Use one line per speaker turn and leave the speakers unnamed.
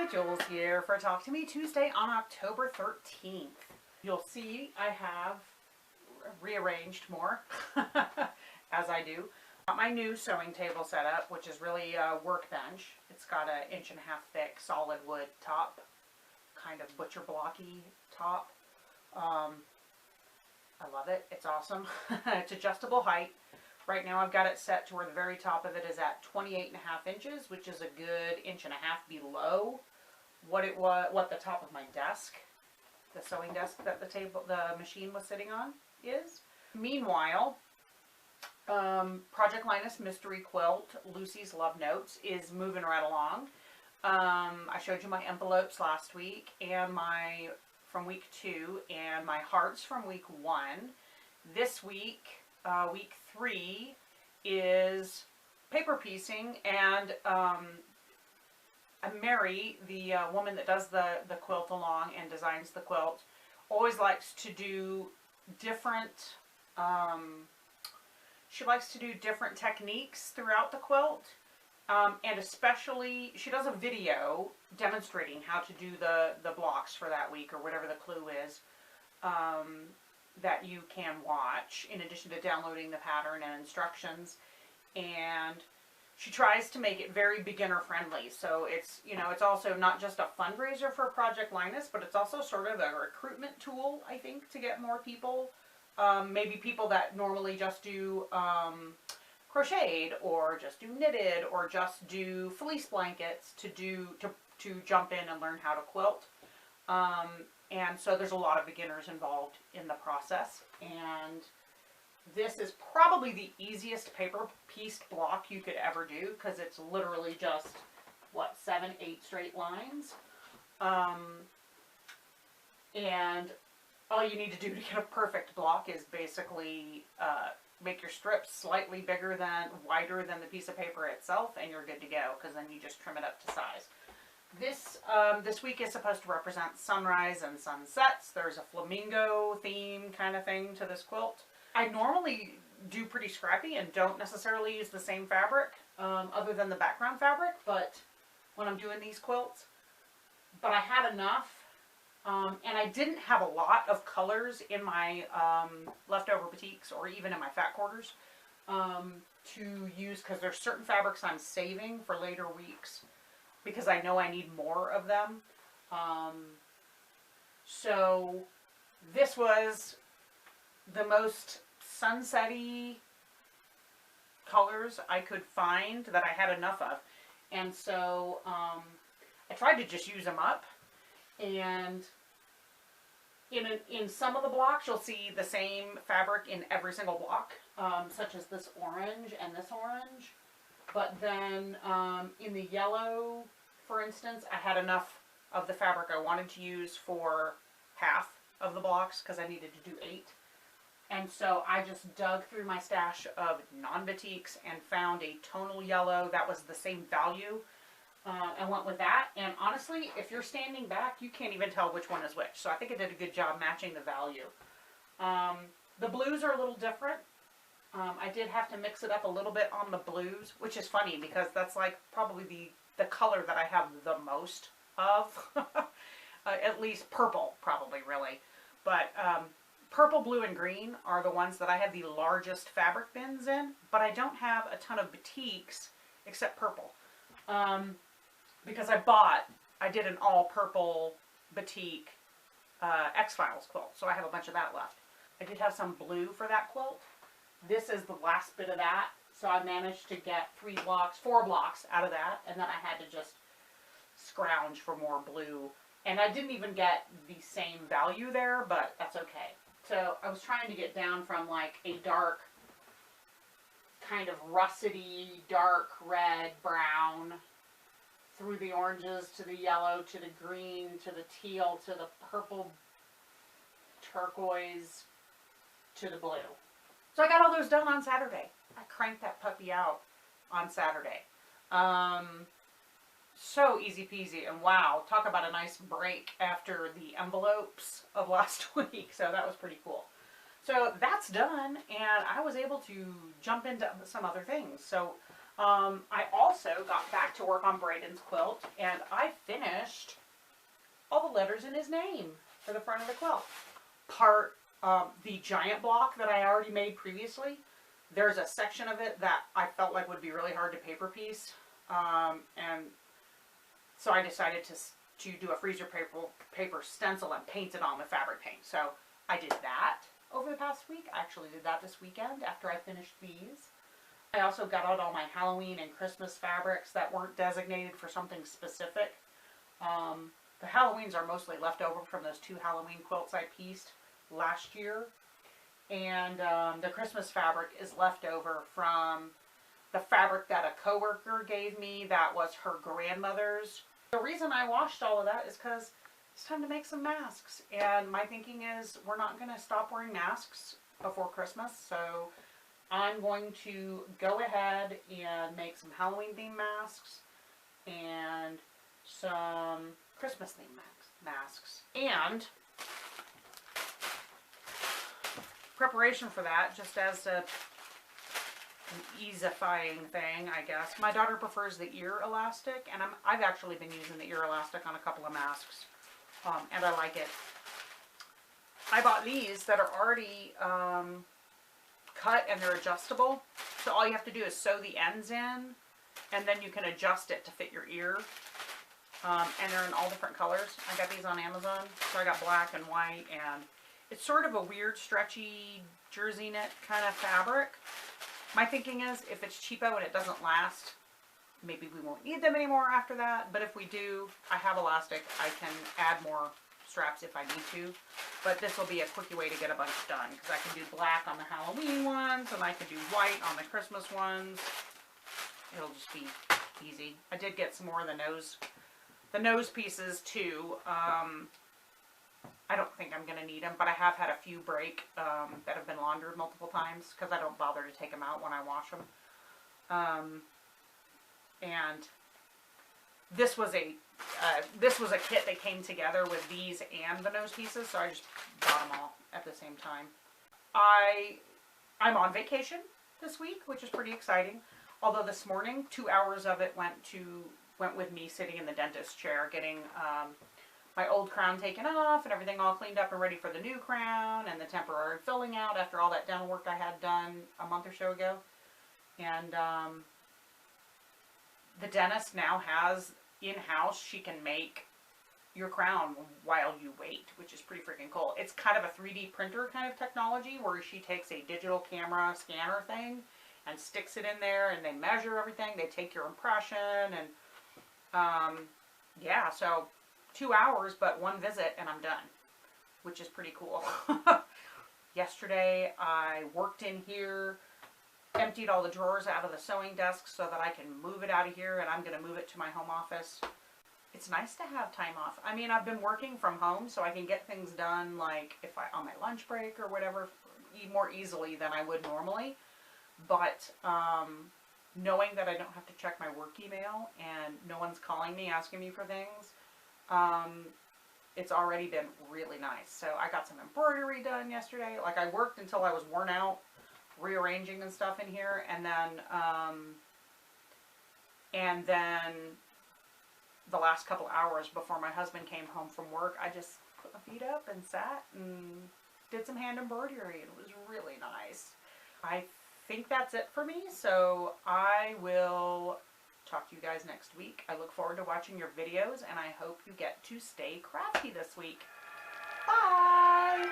Hi, Jules here for Talk to Me Tuesday on October 13th. You'll see I have rearranged more, as I do. Got my new sewing table set up, which is really a workbench. It's got an 1.5 inch thick solid wood top, kind of butcher blocky top. I love it. It's awesome. It's adjustable height. Right now I've got it set to where the very top of it is at 28.5 inches, which is a good 1.5 inches below what the top of my desk, the sewing desk that the machine was sitting on, is. Meanwhile, Project Linus Mystery Quilt, Lucy's Love Notes, is moving right along. I showed you my envelopes last week and my from week 2 and my hearts from week 1. This week, week 3 is paper piecing, and Mary, the woman that does the quilt along and designs the quilt, always likes to do different, she likes to do different techniques throughout the quilt, and especially, she does a video demonstrating how to do the blocks for that week, or whatever the clue is, that you can watch, in addition to downloading the pattern and instructions. And she tries to make it very beginner friendly, so it's, you know, it's also not just a fundraiser for Project Linus, but it's also sort of a recruitment tool, I think, to get more people, maybe people that normally just do crocheted, or just do knitted, or just do fleece blankets, to jump in and learn how to quilt. And so there's a lot of beginners involved in the process, and this is probably the easiest paper pieced block you could ever do, because it's literally just, what, 7, 8 straight lines. And all you need to do to get a perfect block is basically make your strips slightly wider than the piece of paper itself, and you're good to go, because then you just trim it up to size. This week is supposed to represent sunrise and sunsets. There's a flamingo theme kind of thing to this quilt. I normally do pretty scrappy and don't necessarily use the same fabric, other than the background fabric, but when I'm doing these quilts. But I had enough, and I didn't have a lot of colors in my leftover batiks, or even in my fat quarters, to use, because there's certain fabrics I'm saving for later weeks, because I know I need more of them. So this was the most sunset-y colors I could find that I had enough of. And so I tried to just use them up. And in some of the blocks, you'll see the same fabric in every single block, such as this orange and this orange. But then in the yellow, for instance, I had enough of the fabric I wanted to use for half of the blocks, because I needed to do 8. And so I just dug through my stash of non-batiks and found a tonal yellow that was the same value, and went with that. And honestly, if you're standing back, you can't even tell which one is which. So I think I did a good job matching the value. The blues are a little different. I did have to mix it up a little bit on the blues, which is funny because that's like probably the color that I have the most of. At least purple, probably, really. But purple, blue, and green are the ones that I have the largest fabric bins in, but I don't have a ton of batiks except purple. Because I did an all purple batik X-Files quilt, so I have a bunch of that left. I did have some blue for that quilt. This is the last bit of that, so I managed to get 4 blocks out of that, and then I had to just scrounge for more blue. And I didn't even get the same value there, but that's okay. So I was trying to get down from like a dark, kind of russety, dark red, brown, through the oranges to the yellow, to the green, to the teal, to the purple, turquoise, to the blue. So I got all those done on Saturday. I cranked that puppy out on Saturday. So easy peasy, and wow, talk about a nice break after the envelopes of last week. So that was pretty cool. So that's done, and I was able to jump into some other things. So I also got back to work on Brayden's quilt, and I finished all the letters in his name for the front of the quilt. The giant block that I already made previously, there's a section of it that I felt like would be really hard to paper piece, and so I decided to do a freezer paper stencil and paint it on with fabric paint. So I did that over the past week. I actually did that this weekend after I finished these. I also got out all my Halloween and Christmas fabrics that weren't designated for something specific. The Halloweens are mostly left over from those 2 Halloween quilts I pieced last year. And the Christmas fabric is left over from the fabric that a coworker gave me that was her grandmother's. The reason I washed all of that is because it's time to make some masks. And my thinking is we're not going to stop wearing masks before Christmas. So I'm going to go ahead and make some Halloween themed masks and some Christmas themed masks. And preparation for that, just as an easifying thing, I guess. My daughter prefers the ear elastic, and I've actually been using the ear elastic on a couple of masks, and I like it. I bought these that are already cut and they're adjustable, so all you have to do is sew the ends in, and then you can adjust it to fit your ear. And they're in all different colors. I got these on Amazon, so I got black and white, and it's sort of a weird stretchy jersey knit kind of fabric. My thinking is if it's cheapo and it doesn't last, maybe we won't need them anymore after that, but if we do, I have elastic. I can add more straps if I need to, but this will be a quickie way to get a bunch done, because I can do black on the Halloween ones, and I can do white on the Christmas ones. It'll just be easy. I did get some more of the nose pieces too. I don't think I'm going to need them, but I have had a few break that have been laundered multiple times because I don't bother to take them out when I wash them. And this was a kit that came together with these and the nose pieces, so I just bought them all at the same time. I'm on vacation this week, which is pretty exciting. Although this morning, 2 hours of it went with me sitting in the dentist chair, getting my old crown taken off and everything all cleaned up and ready for the new crown, and the temporary filling out after all that dental work I had done a month or so ago. And the dentist now has in-house, she can make your crown while you wait, which is pretty freaking cool. It's kind of a 3D printer kind of technology where she takes a digital camera scanner thing and sticks it in there, and they measure everything. They take your impression, and yeah, so 2 hours, but one visit, and I'm done, which is pretty cool. Yesterday, I worked in here, emptied all the drawers out of the sewing desk so that I can move it out of here, and I'm going to move it to my home office. It's nice to have time off. I mean, I've been working from home, so I can get things done, like if on my lunch break or whatever, more easily than I would normally. But knowing that I don't have to check my work email and no one's calling me asking me for things, it's already been really nice. So I got some embroidery done yesterday. Like, I worked until I was worn out rearranging and stuff in here, and then the last couple hours before my husband came home from work, I just put my feet up and sat and did some hand embroidery, and it was really nice. I think that's it for me, so I will talk to you guys next week. I look forward to watching your videos, and I hope you get to stay crafty this week. Bye!